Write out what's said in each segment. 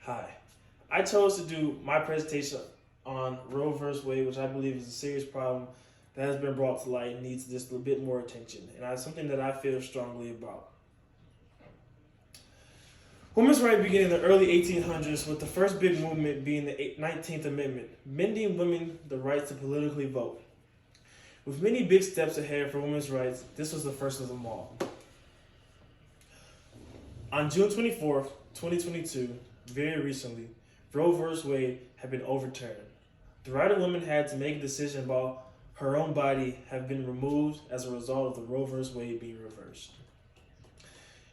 Hi. I chose to do my presentation on Roe vs. Wade, which I believe is a serious problem that has been brought to light and needs just a bit more attention. And it's something that I feel strongly about. Women's rights began in the early 1800s with the first big movement being the 19th Amendment, mending women the right to politically vote. With many big steps ahead for women's rights, this was the first of them all. On June 24th, 2022, very recently, Roe vs. Wade had been overturned. The right of women had to make a decision about her own body have been removed as a result of the Roe vs. Wade being reversed.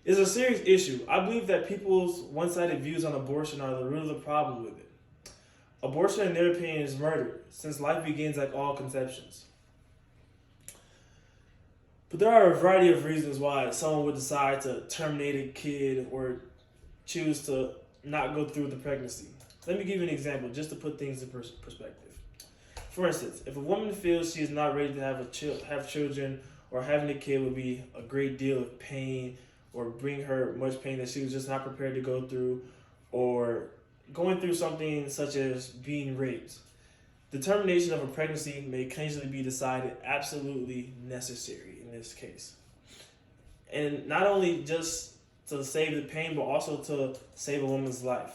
It's a serious issue. I believe that people's one-sided views on abortion are the root of the problem with it. Abortion, in their opinion, is murder, since life begins at all conceptions. But there are a variety of reasons why someone would decide to terminate a kid or choose to not go through with the pregnancy. Let me give you an example, just to put things in perspective. For instance, if a woman feels she is not ready to have children, or having a kid would be a great deal of pain, or bring her much pain that she was just not prepared to go through, or going through something such as being raped, the termination of a pregnancy may occasionally be decided absolutely necessary in this case. And not only just to save the pain, but also to save a woman's life,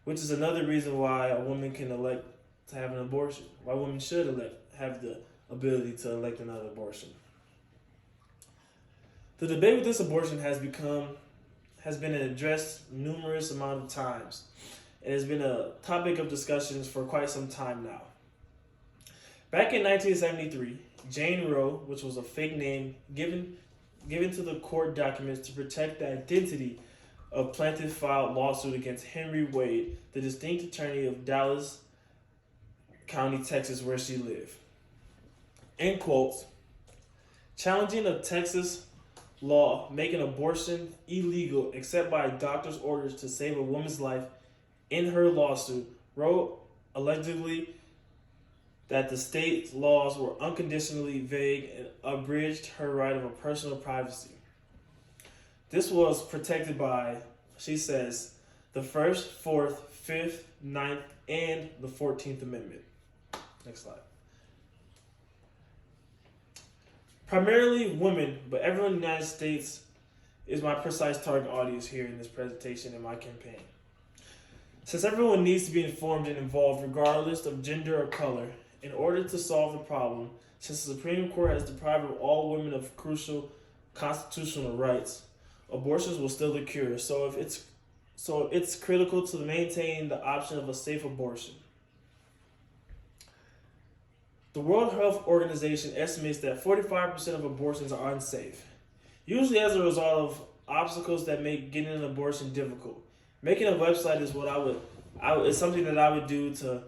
which is another reason why a woman can elect to have an abortion, why women should have the ability to elect another abortion. The debate with this abortion has been addressed numerous amount of times, and has been a topic of discussions for quite some time now. Back in 1973, Jane Roe, which was a fake name given to the court documents to protect the identity of plaintiff, filed lawsuit against Henry Wade, the district attorney of Dallas County, Texas, where she lived. End quotes. Challenging a Texas law making abortion illegal except by a doctor's orders to save a woman's life. In her lawsuit, Roe allegedly that the state's laws were unconditionally vague and abridged her right of a personal privacy. This was protected by, she says, the 1st, 4th, 5th, 9th, and the 14th Amendment. Next slide. Primarily women, but everyone in the United States is my precise target audience here in this presentation and my campaign. Since everyone needs to be informed and involved regardless of gender or color, in order to solve the problem, since the Supreme Court has deprived all women of crucial constitutional rights, abortions will still occur. So it's critical to maintain the option of a safe abortion. The World Health Organization estimates that 45% of abortions are unsafe, usually as a result of obstacles that make getting an abortion difficult. Making a website is is something that I would do to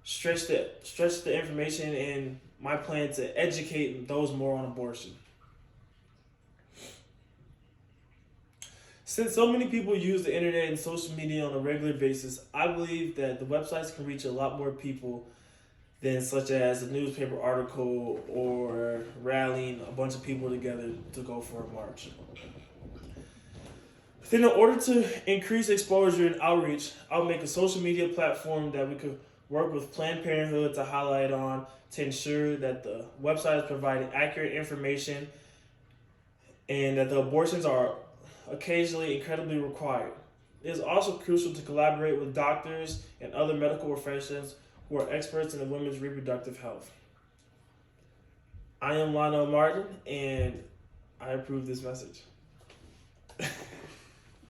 stretch the information and my plan to educate those more on abortion. Since so many people use the internet and social media on a regular basis, I believe that the websites can reach a lot more people than such as a newspaper article or rallying a bunch of people together to go for a march. Then in order to increase exposure and outreach, I'll make a social media platform that we could work with Planned Parenthood to highlight on to ensure that the website is providing accurate information and that the abortions are occasionally incredibly required. It is also crucial to collaborate with doctors and other medical professionals who are experts in women's reproductive health. I am Lonnell and I approve this message.